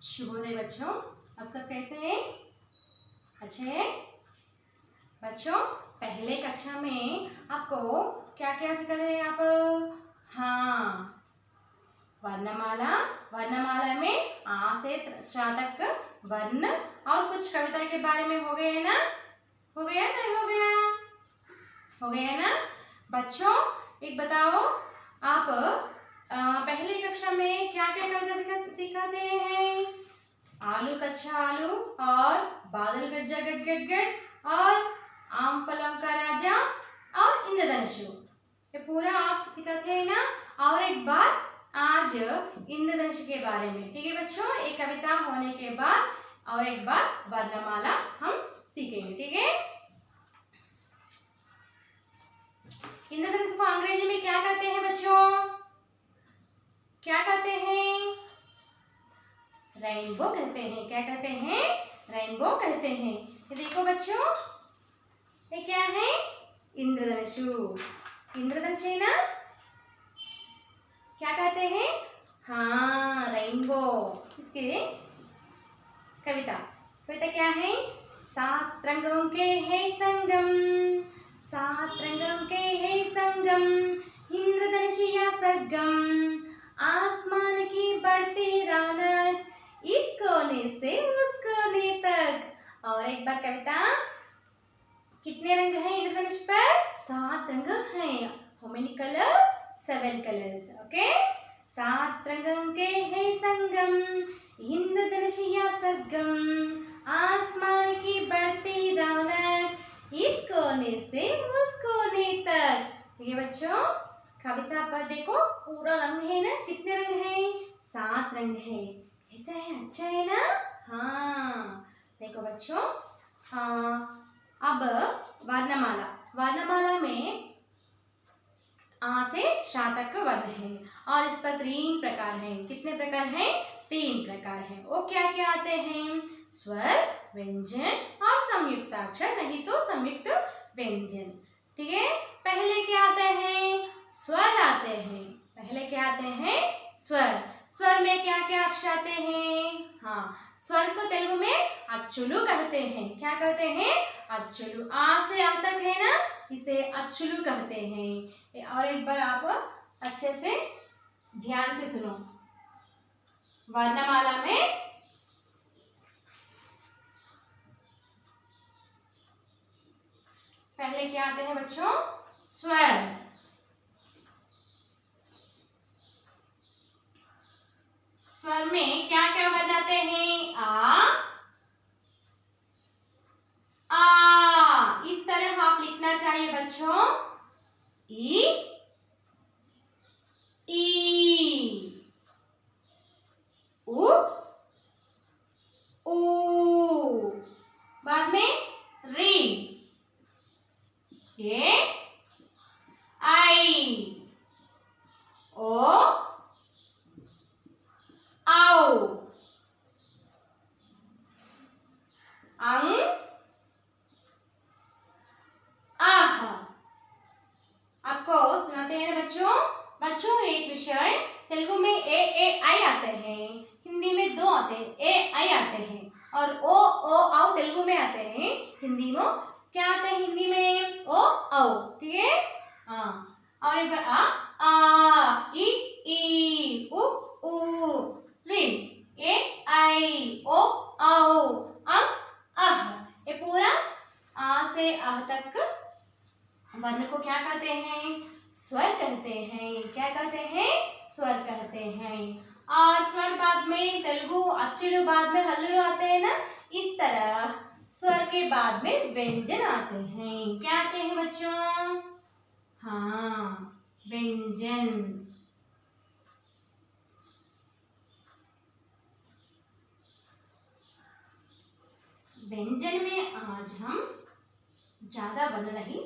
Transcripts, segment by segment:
शुभोदय बच्चों, आप सब कैसे हैं? अच्छे हैं बच्चों। पहले कक्षा में आपको क्या क्या सिखा रहे हैं आप? हाँ, वर्णमाला में आ से श तक वर्ण और कुछ कविता के बारे में हो गए ना? हो गया नहीं हो गया? हो गया ना बच्चों। एक बताओ, आप पहले कक्षा में क्या क्या कविता सिखाते हैं? आलू कच्चा आलू और बादल गरजा गट गट गट और आम फलम का राजा और इंद्रधनुष, ये पूरा आप सिखाते हैं ना। और एक बार आज इंद्रधनुष के बारे में, ठीक है बच्चों। एक कविता होने के बाद और एक बार वर्णमाला हम सीखेंगे, ठीक है। इंद्रधनुष को अंग्रेजी में क्या कहते हैं बच्चों? क्या कहते हैं? रेनबो कहते हैं। क्या कहते हैं? रेनबो कहते हैं। ये देखो बच्चों, ये क्या है? इंद्रधनुष। इंद्रधनुष है ना? क्या कहते हैं? हाँ, रेनबो। इसके कविता क्या है? 7 रंगों के है संगम, 7 रंगों के है संगम, इंद्रधनुष या सरगम, आसमान की बढ़ती रौनक, इस कोने से उस कोने तक। और एक बार कविता, कितने रंग हैं इंद्रधनुष पर? 7 रंग हैं। How many colours? 7 colours. Okay. 7 रंगों के है संगम, इंद्रधनुष या सरगम, आसमान की बढ़ती रौनक, इस कोने से उस कोने तक। ठीक है बच्चों, कविता पर देखो पूरा रंग है ना। कितने रंग हैं? 7 रंग हैं। ऐसा है, अच्छा है ना? हाँ, देखो बच्चों, अब वर्णमाला में आ से श तक वर्ण है और इस पर 3 प्रकार हैं। कितने प्रकार हैं? 3 प्रकार हैं। वो क्या क्या आते हैं? स्वर, व्यंजन और संयुक्ताक्षर, नहीं तो संयुक्त व्यंजन। ठीक है। पहले क्या आते हैं? स्वर आते हैं। पहले क्या आते हैं? स्वर। स्वर में क्या क्या अक्षर आते हैं? हाँ, स्वर को तेलुगु में अच्चुलु कहते हैं। क्या कहते हैं? अच्चुलु। आ से आ तक है ना, इसे अच्चुलु कहते हैं। और एक बार आप अच्छे से ध्यान से सुनो। वर्णमाला में पहले क्या आते हैं बच्चों? स्वर। स्वर में क्या क्या वर्ण आते हैं? आ। इस तरह आप लिखना चाहिए बच्चों। ई, उ, ऊ। बाद में री, ए, आई, ओ, आओ, अंग, आह। आपको सुनाते हैं बच्चों। बच्चों, एक विषय तेलुगु में ए आई आते हैं, हिंदी में 2 आते हैं, ए आई आते हैं, और ओ आओ तेलुगु में आते हैं, हिंदी में क्या आते हैं? हिंदी में ओ आओ। ठीक है। हाँ, और एक बार आ, ई, उ, री, ए आई, ओ आओ, अंग, आह। ये पूरा आ से आह तक वर्ण को क्या कहते हैं? स्वर कहते हैं। क्या कहते हैं? स्वर कहते हैं। और स्वर बाद में तेलुगु अच्चुलु, बाद में हल्लुलु आते हैं ना। इस तरह स्वर के बाद में व्यंजन आते हैं। क्या आते हैं बच्चों? हाँ, व्यंजन। व्यंजन में आज हम ज्यादा वर्ण नहीं,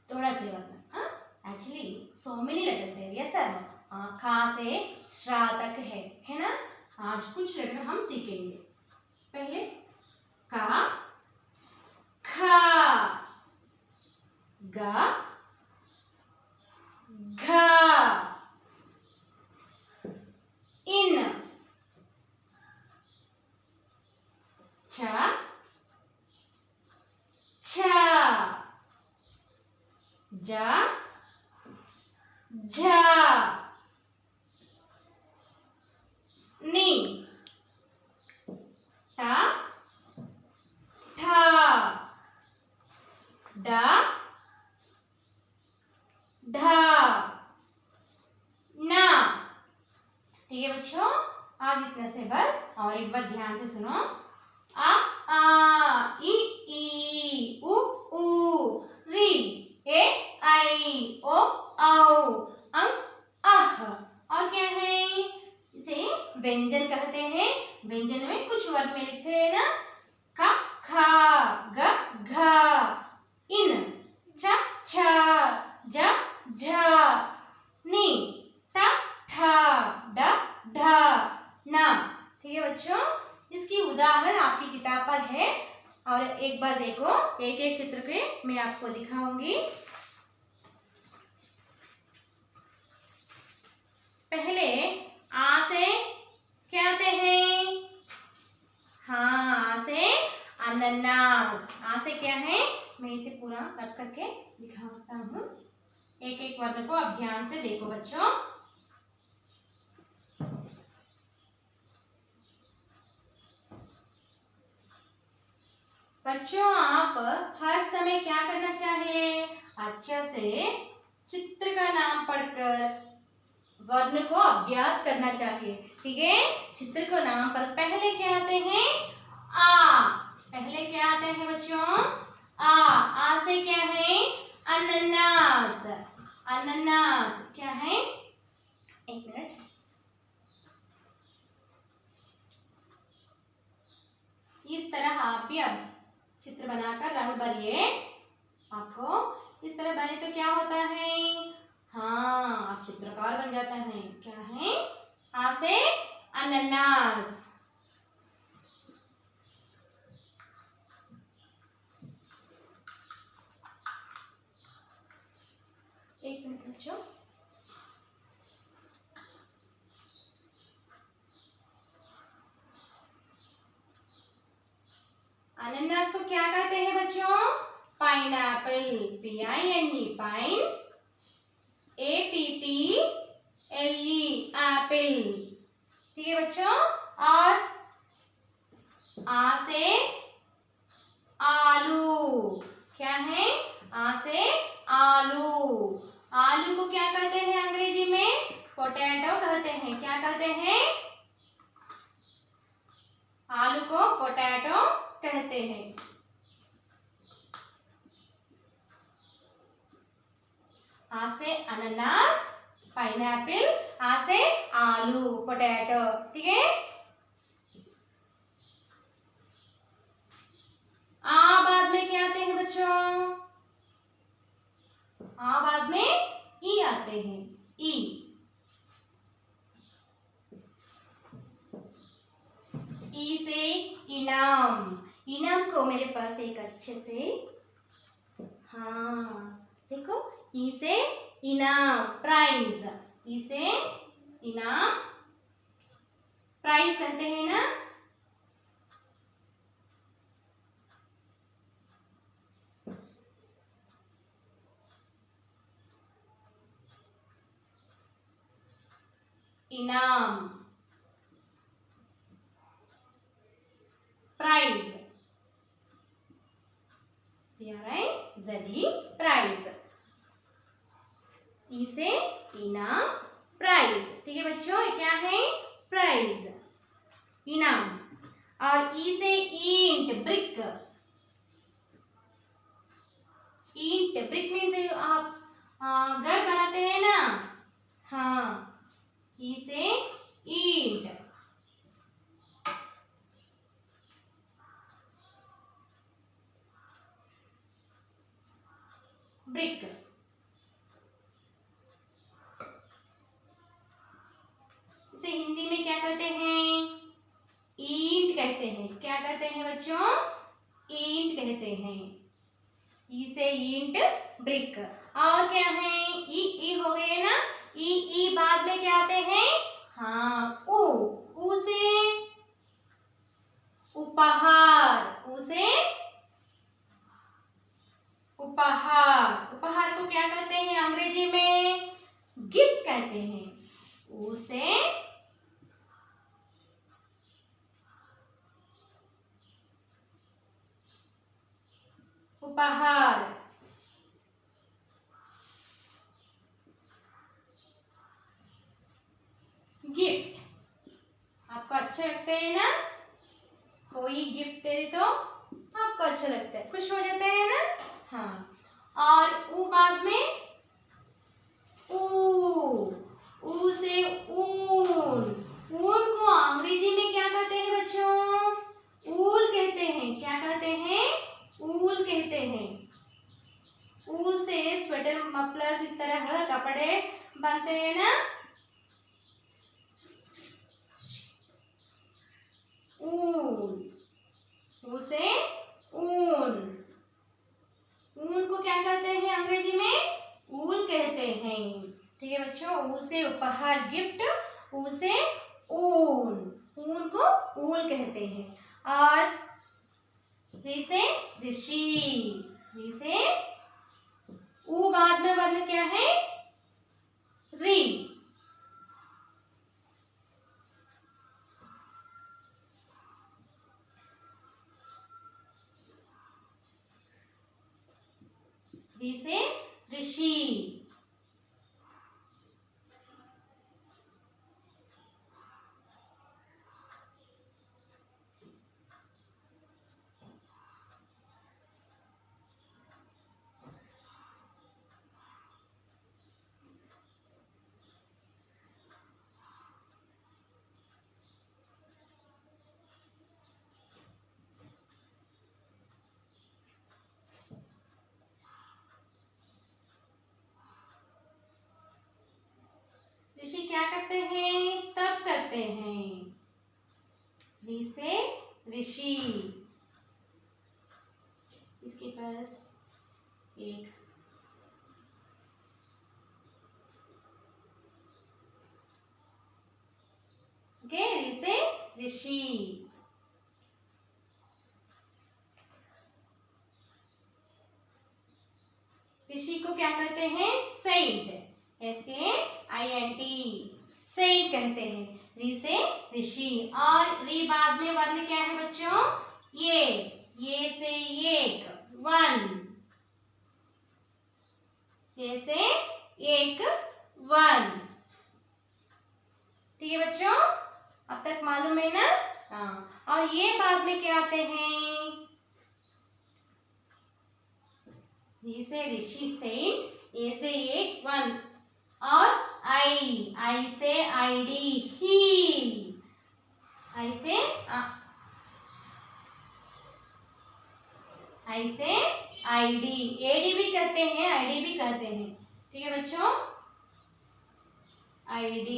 थोड़ा से वर्ण। Actually so many letters there. Yes sir. खा से श्रा तक है ना। आज कुछ लेटर हम सीखेंगे। पहले का, खा, गा, घा, इन, झा, नी, टा, ठा, डा, ढा, ना। ठीक है बच्चों, आज इतने से बस। और एक बार ध्यान से सुनो। आ ई उ ऊ, री ए आई ओ औ, अंग आह। और क्या है, इसे व्यंजन कहते हैं। व्यंजन में कुछ वर्ण में लिखते हैं ना, का खा, ग घा, इन च छा, ज झा, नी टा ठा, ड ढा, ना। ठीक है बच्चों, इसकी उदाहरण आपकी किताब पर है। और एक बार देखो, एक एक चित्र पे मैं आपको दिखाऊंगी। पहले आ से क्या आते हैं? हाँ, आ से अनानास। आ से क्या है, मैं इसे पूरा कट करके दिखाता हूँ। एक एक वर्ण को अब ध्यान से देखो बच्चों। बच्चों, आप हर समय क्या करना चाहिए? अच्छा से चित्र का नाम पढ़कर वर्ण को अभ्यास करना चाहिए। ठीक है, चित्र को नाम पर पहले क्या आते हैं? आ। पहले क्या आते हैं बच्चों? आ से क्या है? अनानास। अनानास क्या है? एक मिनट। इस तरह आप भी अब चित्र बनाकर रंग भरिए। आपको इस तरह बने तो क्या होता है? हाँ, आप चित्रकार बन जाता है। क्या है? आ से अनानास। एक मिनट बच्चों। अनानास को क्या कहते हैं बच्चों? Pineapple. PINE, pine. APPLE, Apple. ठीक है बच्चों। और आ से आलू। क्या है? आ से आलू। आलू को क्या कहते हैं अंग्रेजी में? पोटैटो कहते हैं। क्या कहते हैं? आलू को पोटैटो कहते हैं। आ से अनानास, पाइनएप्पल। आ से आलू, पोटैटो। ठीक है। आ बाद में क्या आते हैं बच्चों? आ बाद में ई आते हैं। ई। ई से इनाम। इनाम को मेरे पास एक अच्छे से, हाँ देखो, ई से इनाम, प्राइज। ई से इनाम, प्राइज कहते हैं ना। इनाम, प्राइज। PRIZE, prize. ई से इनाम, प्राइज। ठीक है बच्चों, ये क्या है? प्राइज, इनाम। और ई से ईंट, ब्रिक। ईंट, ब्रिक मीन्स आप घर बनाते हैं ना। हाँ, ई से ईंट, ब्रिक। इसे हिंदी में क्या कहते हैं? ईंट कहते हैं। क्या कहते हैं बच्चों? ईंट कहते हैं। ई से ईंट, ब्रिक। और क्या है? ई हो गए ना। ई बाद में क्या आते हैं? हाँ, ऊ से उपहार। ऊ से उपहार। उपहार को क्या कहते हैं अंग्रेजी में? गिफ्ट अच्छे लगते हैं ना? कोई गिफ्ट दे तो आपको अच्छा लगता है, खुश हो जाते हैं ना? हाँ। और ऊ बाद में ऊ से ऊन। ऊन को अंग्रेजी में क्या कहते हैं बच्चों? ऊल कहते हैं। क्या कहते हैं? ऊल कहते हैं। ऊल से स्वेटर, मफलर, इस तरह कपड़े बनते हैं ना? ऊन, ऊ से ऊन। ऊन को क्या कहते हैं अंग्रेजी में? ऊल कहते हैं। ठीक है बच्चों, ऊ से उपहार, गिफ्ट, ऊ से ऊन। ऊन को ऊल कहते हैं। और री से ऋषि। री से ऊ बाद में वर्ण क्या है? री। री से ऋषि। ऋषि क्या करते हैं? तप करते हैं। री से ऋषि। इसके पास एक री से ऋषि। ऋषि को क्या कहते हैं? सेंट। SAINT, सेंट कहते हैं। री से ऋषि। और री बाद में वर्ण क्या है बच्चों? ये से एक, वन। ये से एक, वन। ठीक है बच्चों, अब तक मालूम है ना? हाँ। और ये बाद में क्या आते हैं? री से ऋषि, सेंट, ए से एक, वन। और आई से ID, हील। आई से ID, AD भी कहते हैं, ID भी कहते हैं। ठीक है बच्चों, ID।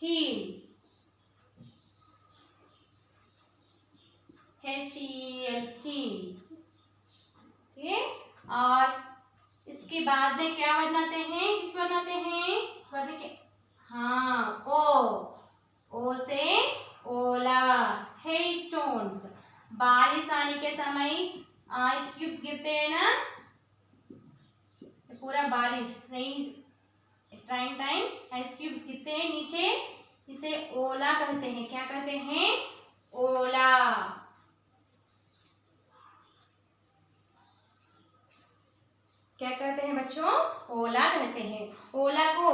Heal, HEL, heal. ठीक है। और इसके बाद में क्या बनाते हैं? किस बनाते हैं? वर्ण के, हाँ, ओ से ओला, हेल स्टोन्स। बारिश आने के समय आइस क्यूब्स गिरते हैं ना? पूरा बारिश, टाइम आइस क्यूब्स गिरते हैं नीचे, इसे ओला कहते हैं। क्या कहते हैं? ओला। क्या कहते हैं बच्चों? ओला कहते हैं। ओला को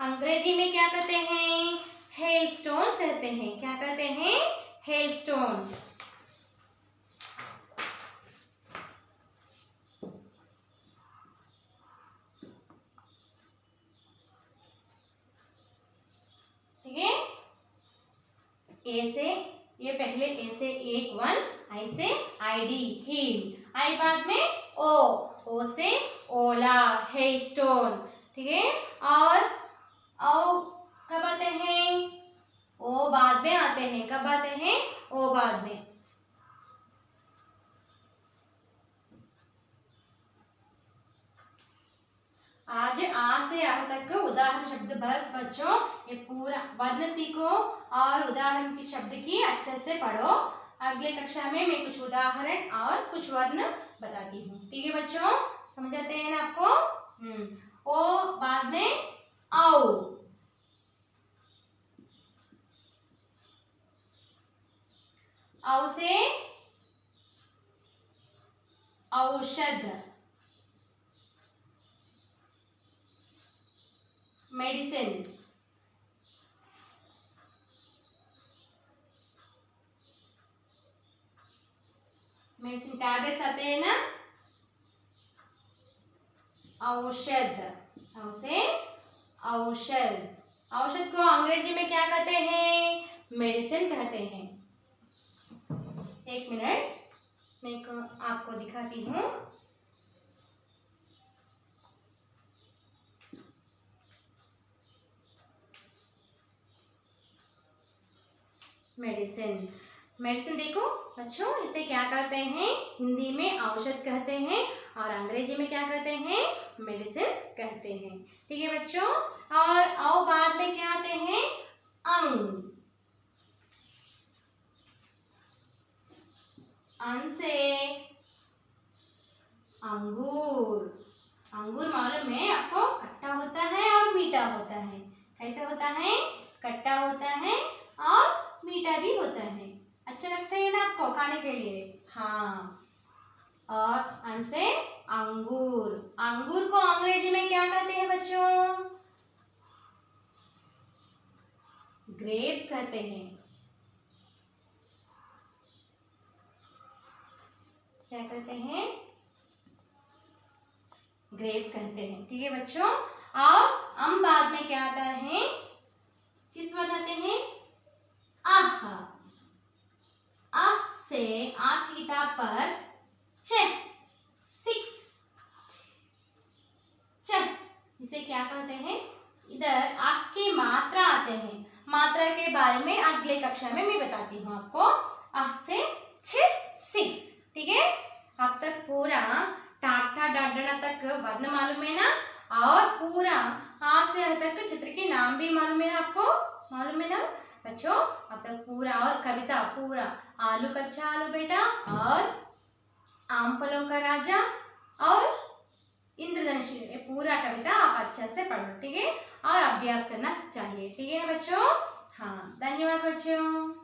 अंग्रेजी में क्या कहते हैं? हेल स्टोन्स कहते हैं। क्या कहते हैं? Hello stone. ठीक है। ए से, ये पहले ए से एक, वन। आई से ID, हील। आई बाद में ओ से ओला, हेल स्टोन। ठीक है। और कब आते हैं? ओ बाद में आते हैं। कब आते हैं? ओ बाद में। आज आ से आ तक उदाहरण शब्द बस बच्चों, ये पूरा वर्ण सीखो और उदाहरण की शब्द की अच्छे से पढ़ो। अगले कक्षा में मैं कुछ उदाहरण और कुछ वर्ण बताती हूँ। ठीक है बच्चों, समझ आते हैं ना आपको? ओ बाद में औ। औ से औषध। मेडिसिन, मेडिसिन टैबलेट्स आते हैं ना, औषध, औषध, औषध को अंग्रेजी में क्या कहते हैं? मेडिसिन कहते हैं। एक मिनट, मैं आपको दिखाती हूँ। मेडिसिन, मेडिसिन देखो बच्चों, इसे क्या कहते हैं? हिंदी में औषध कहते हैं और अंग्रेजी में क्या कहते हैं? मेडिसिन कहते हैं। ठीक है बच्चों, और बाद में क्या आते हैं? अंग, अन से अंगूर, अंगूर मालूम है आपको, खट्टा होता है और मीठा होता है। कैसा होता है? खट्टा होता है और मीठा भी होता है। अच्छा लगता है ना आपको खाने के लिए? हाँ। और अन से अंगूर, अंगूर को अंग्रेजी में क्या कहते हैं बच्चों? ग्रेप्स कहते हैं। क्या कहते हैं? ग्रेप्स कहते हैं। ठीक है बच्चों, और बाद में क्या आता है? किस वर्ड आते हैं? आह, आह से आठ की किताब पर चह, सिक्स, चह, इसे क्या कहते हैं? इधर आह की मात्रा आते हैं। मात्रा के बारे में अगले कक्षा में मैं बताती हूँ आपको। आह से 6, ठीक है? अब तक पूरा टाटा डाडना तक वर्ण मालूम है ना, और पूरा आ से ह तक चित्र के नाम भी मालूम है आपको, मालूम है ना बच्चों? अब तक पूरा, और कविता पूरा, आलू कच्चा आलू बेटा, और आम फलों का राजा, और इंद्रधनुष, ये पूरा कविता आप अच्छे से पढ़ो। ठीक है, और अभ्यास करना चाहिए। ठीक है ना बच्चों? हाँ, धन्यवाद बच्चों।